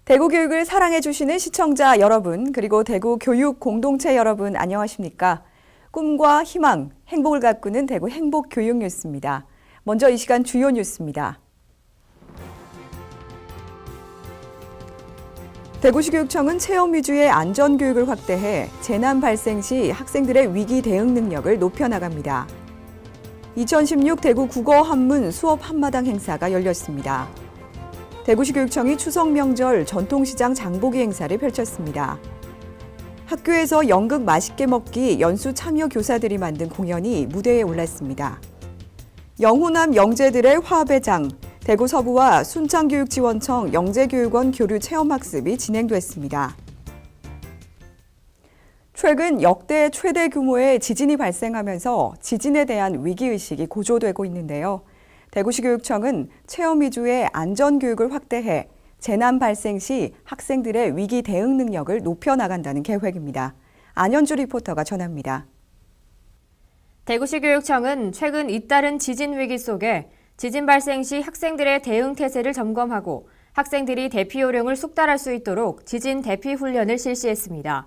대구 교육을 사랑해 주시는 시청자 여러분, 그리고 대구 교육 공동체 여러분 안녕하십니까? 꿈과 희망, 행복을 가꾸는 대구 행복교육 뉴스입니다. 먼저 이 시간 주요 뉴스입니다. 대구시 교육청은 체험 위주의 안전교육을 확대해 재난 발생 시 학생들의 위기 대응 능력을 높여나갑니다. 2016 대구 국어 한문 수업 한마당 행사가 열렸습니다. 대구시 교육청이 추석 명절 전통시장 장보기 행사를 펼쳤습니다. 학교에서 연극 맛있게 먹기 연수 참여 교사들이 만든 공연이 무대에 올랐습니다. 영호남 영재들의 화합의 장, 대구 서부와 순창교육지원청 영재교육원 교류 체험학습이 진행됐습니다. 최근 역대 최대 규모의 지진이 발생하면서 지진에 대한 위기의식이 고조되고 있는데요. 대구시 교육청은 체험 위주의 안전교육을 확대해 재난 발생 시 학생들의 위기 대응 능력을 높여나간다는 계획입니다. 안현주 리포터가 전합니다. 대구시 교육청은 최근 잇따른 지진 위기 속에 지진 발생 시 학생들의 대응 태세를 점검하고 학생들이 대피 요령을 숙달할 수 있도록 지진 대피 훈련을 실시했습니다.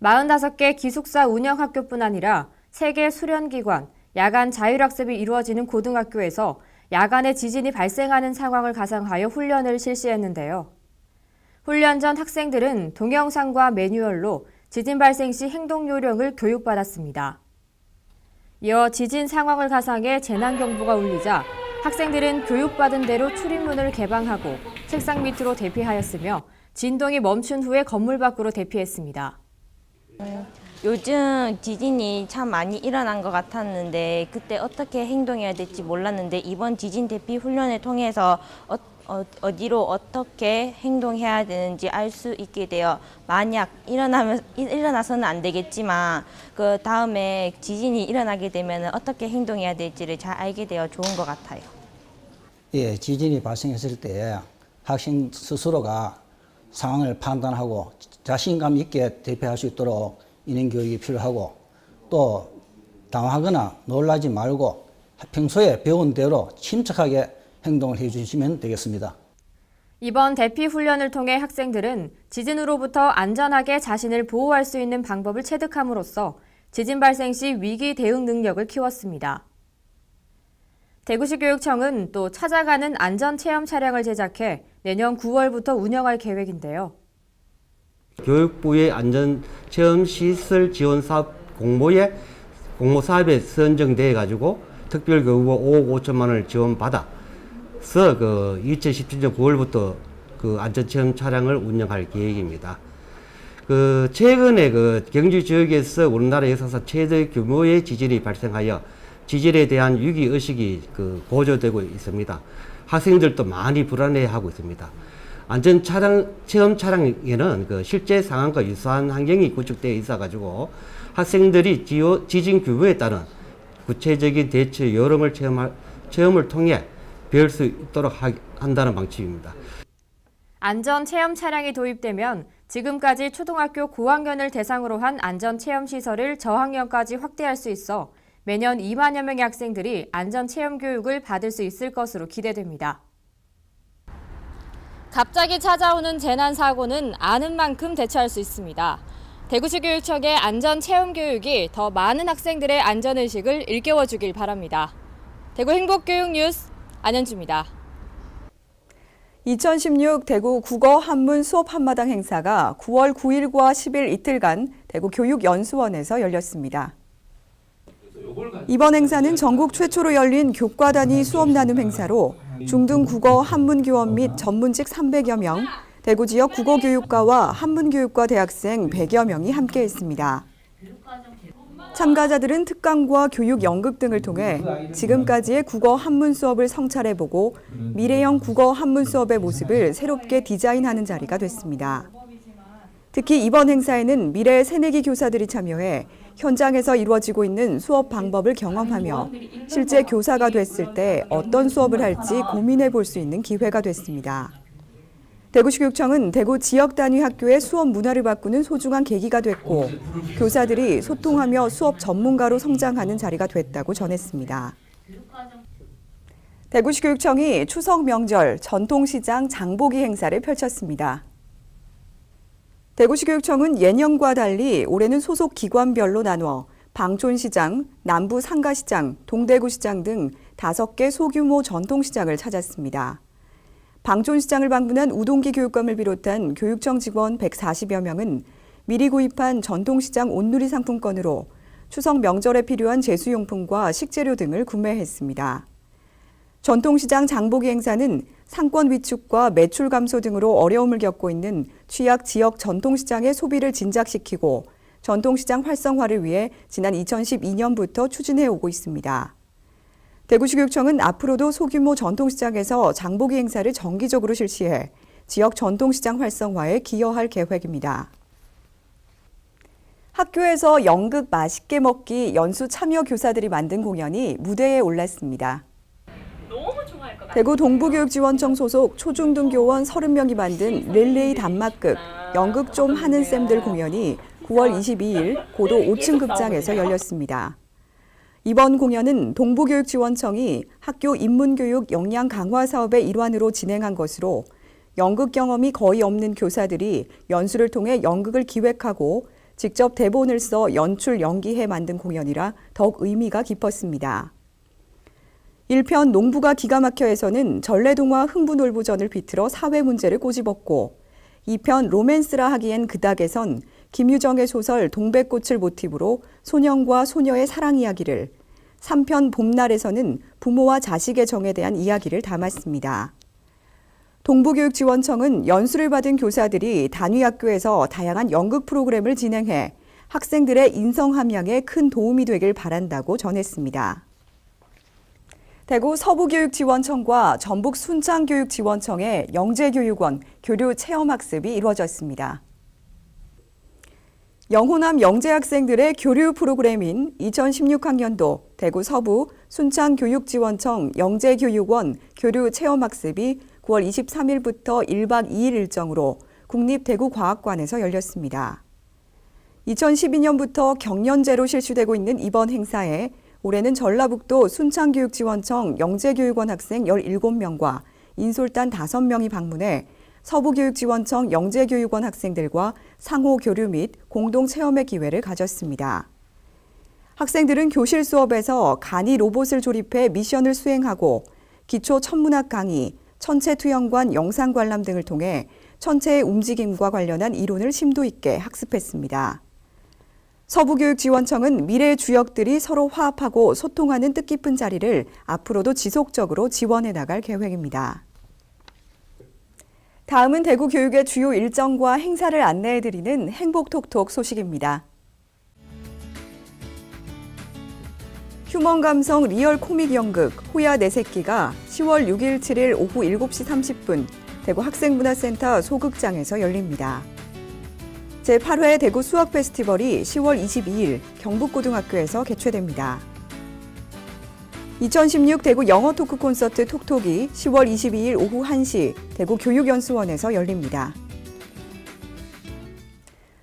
45개 기숙사 운영학교뿐 아니라 3개 수련기관, 야간 자율학습이 이루어지는 고등학교에서 야간에 지진이 발생하는 상황을 가상하여 훈련을 실시했는데요. 훈련 전 학생들은 동영상과 매뉴얼로 지진 발생 시 행동 요령을 교육받았습니다. 이어 지진 상황을 가상해 재난경보가 울리자 학생들은 교육받은 대로 출입문을 개방하고 책상 밑으로 대피하였으며 진동이 멈춘 후에 건물 밖으로 대피했습니다. 요즘 지진이 참 많이 일어난 것 같았는데 그때 어떻게 행동해야 될지 몰랐는데 이번 지진 대피 훈련을 통해서 어디로 어떻게 행동해야 되는지 알 수 있게 되어 만약 일어나서는 안 되겠지만 그 다음에 지진이 일어나게 되면 어떻게 행동해야 될지를 잘 알게 되어 좋은 것 같아요. 예, 지진이 발생했을 때 학생 스스로가 상황을 판단하고 자신감 있게 대피할 수 있도록 인행교육이 필요하고 또 당황하거나 놀라지 말고 평소에 배운 대로 침착하게 행동을 해주시면 되겠습니다. 이번 대피 훈련을 통해 학생들은 지진으로부터 안전하게 자신을 보호할 수 있는 방법을 체득함으로써 지진 발생 시 위기 대응 능력을 키웠습니다. 대구시 교육청은 또 찾아가는 안전체험 차량을 제작해 내년 9월부터 운영할 계획인데요. 교육부의 안전체험시설 지원사업 공모 사업에 선정돼 가지고 특별교육부 5억 5천만 원을 지원받아서 2017년 9월부터 그 안전체험 차량을 운영할 계획입니다. 최근에 경주 지역에서 우리나라 역사상 최대 규모의 지진이 발생하여 지진에 대한 위기 의식이 고조되고 있습니다. 학생들도 많이 불안해하고 있습니다. 안전 체험 차량에는 실제 상황과 유사한 환경이 구축되어 있어가지고 학생들이 지진 규모에 따른 구체적인 대처 요령을 체험을 통해 배울 수 있도록 한다는 방침입니다. 안전 체험 차량이 도입되면 지금까지 초등학교 고학년을 대상으로 한 안전 체험 시설을 저학년까지 확대할 수 있어 매년 2만여 명의 학생들이 안전 체험 교육을 받을 수 있을 것으로 기대됩니다. 갑자기 찾아오는 재난사고는 아는 만큼 대처할 수 있습니다. 대구시 교육청의 안전체험교육이 더 많은 학생들의 안전의식을 일깨워주길 바랍니다. 대구 행복교육 뉴스 안현주입니다. 2016 대구 국어 한문 수업 한마당 행사가 9월 9일과 10일 이틀간 대구 교육연수원에서 열렸습니다. 이번 행사는 전국 최초로 열린 교과 단위 수업 나눔 행사로 중등 국어 한문 교원 및 전문직 300여 명, 대구 지역 국어교육과와 한문교육과 대학생 100여 명이 함께했습니다. 참가자들은 특강과 교육 연극 등을 통해 지금까지의 국어 한문 수업을 성찰해보고 미래형 국어 한문 수업의 모습을 새롭게 디자인하는 자리가 됐습니다. 특히 이번 행사에는 미래 새내기 교사들이 참여해 현장에서 이루어지고 있는 수업 방법을 경험하며 실제 교사가 됐을 때 어떤 수업을 할지 고민해 볼 수 있는 기회가 됐습니다. 대구시 교육청은 대구 지역 단위 학교의 수업 문화를 바꾸는 소중한 계기가 됐고 교사들이 소통하며 수업 전문가로 성장하는 자리가 됐다고 전했습니다. 대구시 교육청이 추석 명절 전통시장 장보기 행사를 펼쳤습니다. 대구시 교육청은 예년과 달리 올해는 소속 기관별로 나누어 방촌시장, 남부 상가시장, 동대구시장 등 5개 소규모 전통시장을 찾았습니다. 방촌시장을 방문한 우동기 교육감을 비롯한 교육청 직원 140여 명은 미리 구입한 전통시장 온누리 상품권으로 추석 명절에 필요한 제수용품과 식재료 등을 구매했습니다. 전통시장 장보기 행사는 상권 위축과 매출 감소 등으로 어려움을 겪고 있는 취약 지역 전통시장의 소비를 진작시키고 전통시장 활성화를 위해 지난 2012년부터 추진해 오고 있습니다. 대구시 교육청은 앞으로도 소규모 전통시장에서 장보기 행사를 정기적으로 실시해 지역 전통시장 활성화에 기여할 계획입니다. 학교에서 연극 맛있게 먹기 연수 참여 교사들이 만든 공연이 무대에 올랐습니다. 대구 동부교육지원청 소속 초중등교원 30명이 만든 릴레이 단막극 연극 좀 하는 쌤들 공연이 9월 22일 고도 5층 극장에서 열렸습니다. 이번 공연은 동부교육지원청이 학교 인문교육 역량 강화 사업의 일환으로 진행한 것으로 연극 경험이 거의 없는 교사들이 연수를 통해 연극을 기획하고 직접 대본을 써 연출 연기해 만든 공연이라 더욱 의미가 깊었습니다. 1편 농부가 기가 막혀에서는 전래동화 흥부놀부전을 비틀어 사회 문제를 꼬집었고 2편 로맨스라 하기엔 그닥에선 김유정의 소설 동백꽃을 모티브로 소년과 소녀의 사랑 이야기를 3편 봄날에서는 부모와 자식의 정에 대한 이야기를 담았습니다. 동부교육지원청은 연수를 받은 교사들이 단위학교에서 다양한 연극 프로그램을 진행해 학생들의 인성 함양에 큰 도움이 되길 바란다고 전했습니다. 대구 서부교육지원청과 전북 순창교육지원청의 영재교육원 교류 체험학습이 이루어졌습니다. 영호남 영재학생들의 교류 프로그램인 2016학년도 대구 서부 순창교육지원청 영재교육원 교류 체험학습이 9월 23일부터 1박 2일 일정으로 국립대구과학관에서 열렸습니다. 2012년부터 경연제로 실시되고 있는 이번 행사에 올해는 전라북도 순창교육지원청 영재교육원 학생 17명과 인솔단 5명이 방문해 서부교육지원청 영재교육원 학생들과 상호 교류 및 공동 체험의 기회를 가졌습니다. 학생들은 교실 수업에서 간이 로봇을 조립해 미션을 수행하고 기초 천문학 강의, 천체 투영관 영상 관람 등을 통해 천체의 움직임과 관련한 이론을 심도 있게 학습했습니다. 서부교육지원청은 미래 주역들이 서로 화합하고 소통하는 뜻깊은 자리를 앞으로도 지속적으로 지원해 나갈 계획입니다. 다음은 대구 교육의 주요 일정과 행사를 안내해드리는 행복톡톡 소식입니다. 휴먼 감성 리얼 코믹 연극 호야 내 새끼가 10월 6일 7일 오후 7시 30분 대구 학생문화센터 소극장에서 열립니다. 제8회 대구 수학 페스티벌이 10월 22일 경북고등학교에서 개최됩니다. 2016 대구 영어 토크 콘서트 톡톡이 10월 22일 오후 1시 대구 교육연수원에서 열립니다.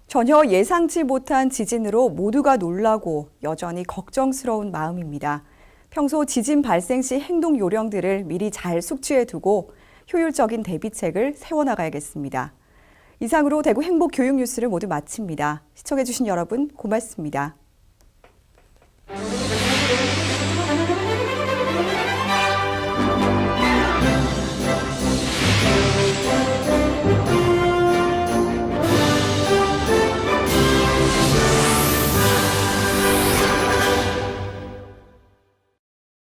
전혀 예상치 못한 지진으로 모두가 놀라고 여전히 걱정스러운 마음입니다. 평소 지진 발생 시 행동 요령들을 미리 잘 숙지해 두고 효율적인 대비책을 세워나가야겠습니다. 이상으로 대구 행복교육 뉴스를 모두 마칩니다. 시청해주신 여러분 고맙습니다.